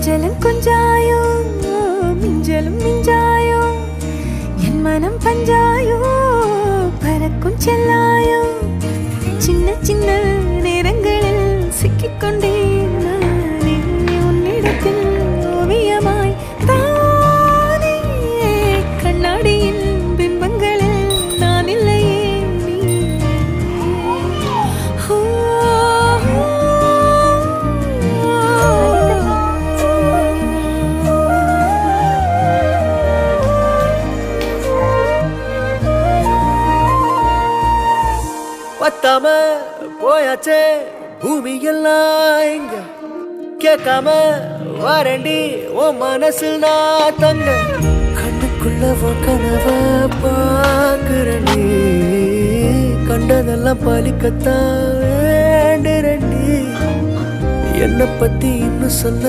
கொஞ்சலும் கொஞ்சாயோ மிஞ்சலும் மிஞ்சாயோ என் மனம் பஞ்சாயோ பறக்கும் செல்லாயோ சின்ன சின்ன நேரங்களில் சிக்கிக்கொண்டேன் நானே உன்னிடத்தில் ஓவியமாய் தானே கண்ணாடியின் பிம்பங்களில் நான் இல்லையே நீ பத்தாம போயாச்சே பூமி எல்லாம் இங்க கேட்காம வாரண்டி உன் மனசில் நான் தங்க கண்ணுக்குள்ள உன் கனவ பாக்குறண்டி கண்டதெல்லாம் பலிக்கத்தான் வேண்டுறண்டி என்னை பத்தி இன்னும் சொல்ல